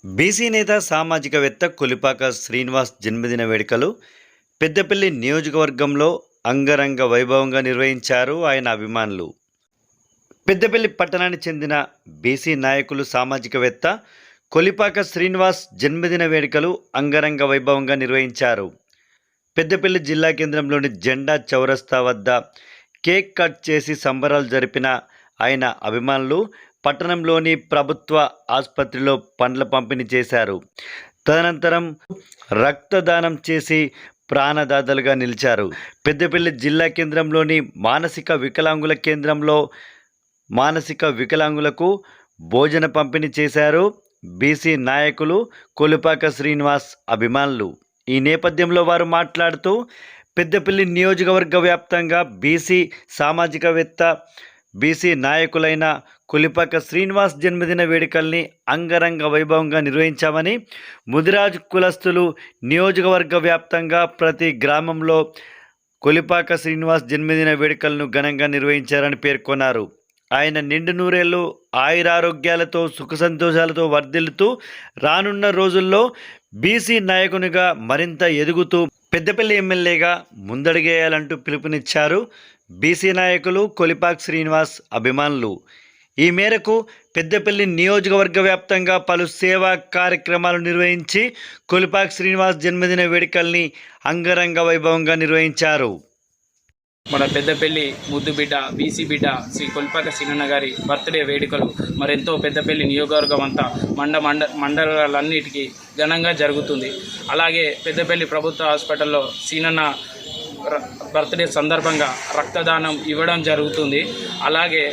BC నేత సామాజికవేత్త కొలిపాక శ్రీనివాస్ జన్మదిన వేడుకలు పెద్దపల్లి నియోజకవర్గంలో అంగరంగ వైభవంగా నిర్వహించారు ఆయన అభిమానులు. పెద్దపల్లి పట్టణానికి చెందిన బీసీ నాయకులు సామాజికవేత్త కొలిపాక శ్రీనివాస్ జన్మదిన వేడుకలు అంగరంగ వైభవంగా నిర్వహించారు. పెద్దపల్లి జిల్లా కేంద్రంలోని జెండా చౌరస్తా వద్ద కేక్ కట్ చేసి సంబరాలు జరిపిన ఆయన అభిమానులు పట్టణంలోని ప్రభుత్వ ఆసుపత్రిలో పండ్ల పంపిణీ చేశారు. తదనంతరం రక్తదానం చేసి ప్రాణదాతలుగా నిలిచారు. పెద్దపల్లి జిల్లా కేంద్రంలోని మానసిక వికలాంగుల కేంద్రంలో మానసిక వికలాంగులకు భోజన పంపిణీ చేశారు బీసీ నాయకులు కొలిపాక శ్రీనివాస్ అభిమానులు. ఈ నేపథ్యంలో వారు మాట్లాడుతూ పెద్దపల్లి నియోజకవర్గ వ్యాప్తంగా బీసీ సామాజికవేత్త బీసీ నాయకులైన కొలిపాక శ్రీనివాస్ జన్మదిన వేడుకల్ని అంగరంగ వైభవంగా నిర్వహించామని, ముదిరాజ్ కులస్తులు నియోజకవర్గ వ్యాప్తంగా ప్రతి గ్రామంలో కొలిపాక శ్రీనివాస్ జన్మదిన వేడుకలను ఘనంగా నిర్వహించారని పేర్కొన్నారు. ఆయన నిండు నూరేళ్లు ఆయురారోగ్యాలతో సుఖ సంతోషాలతో వర్ధిల్లుతూ రానున్న రోజుల్లో బీసీ నాయకునిగా మరింత ఎదుగుతూ పెద్దపల్లి ఎమ్మెల్యేగా ముందడుగేయాలంటూ పిలుపునిచ్చారు బీసీ నాయకులు కొలిపాక శ్రీనివాస్ అభిమానులు. ఈ మేరకు పెద్దపల్లి నియోజకవర్గ వ్యాప్తంగా పలు సేవా కార్యక్రమాలు నిర్వహించి కొలిపాక శ్రీనివాస్ జన్మదిన వేడుకల్ని అంగరంగ వైభవంగా నిర్వహించారు. మన పెద్దపల్లి ముద్దు బిడ్డ బీసీ బిడ్డ శ్రీ కొలిపాక సీనన్న గారి బర్త్డే వేడుకలు మరెంతో పెద్దపల్లి నియోజకవర్గం అంతా మండలాలన్నిటికీ ఘనంగా జరుగుతుంది. అలాగే పెద్దపల్లి ప్రభుత్వ హాస్పిటల్లో సీనన్న బర్త్డే సందర్భంగా రక్తదానం ఇవ్వడం జరుగుతుంది. అలాగే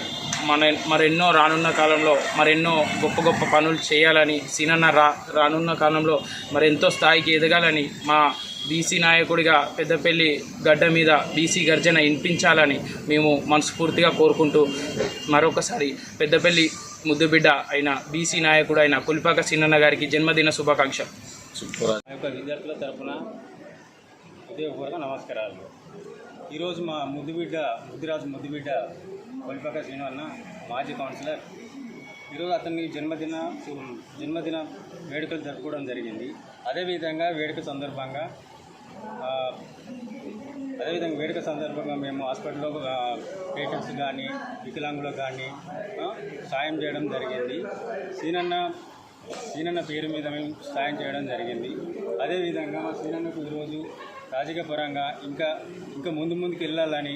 మరెన్నో రానున్న కాలంలో మరెన్నో గొప్ప గొప్ప పనులు చేయాలని సీనన్న రానున్న కాలంలో మరెంతో స్థాయికి ఎదగాలని మా బీసీ నాయకుడిగా పెద్దపల్లి గడ్డ మీద బీసీ గర్జన వినిపించాలని మేము మనస్ఫూర్తిగా కోరుకుంటూ మరొకసారి పెద్దపల్లి ముద్దుబిడ్డ అయిన బీసీ నాయకుడు అయిన కొలిపాక సీనన్న గారికి జన్మదిన శుభాకాంక్షలు. విద్యార్థుల తరఫున హృదయపూర్వక నమస్కారాలు. ఈరోజు మా ముద్దిరాజు ముద్దుబిడ్డ కొలిపాక శ్రీనివన్న మాజీ కౌన్సిలర్ ఈరోజు అతన్ని జన్మదిన వేడుకలు జరుపుకోవడం జరిగింది. అదేవిధంగా వేడుక సందర్భంగా మేము హాస్పిటల్లో పేషెంట్స్ కానీ వికలాంగులకు కానీ సాయం చేయడం జరిగింది. సీనన్న పేరు మీద మేము సాయం చేయడం జరిగింది. అదేవిధంగా మా సీనన్నకు ఈరోజు రాజకీయ పరంగా ఇంకా ముందుకు వెళ్ళాలని,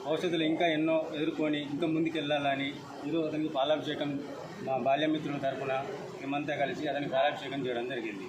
భవిష్యత్తులో ఇంకా ఎన్నో ఎదుర్కొని ఇంకా ముందుకు వెళ్ళాలని ఈరోజు అతనికి పాలాభిషేకం మా బాల్యమిత్రుల తరఫున మేమంతా కలిసి అతనికి పాలాభిషేకం చేయడం జరిగింది.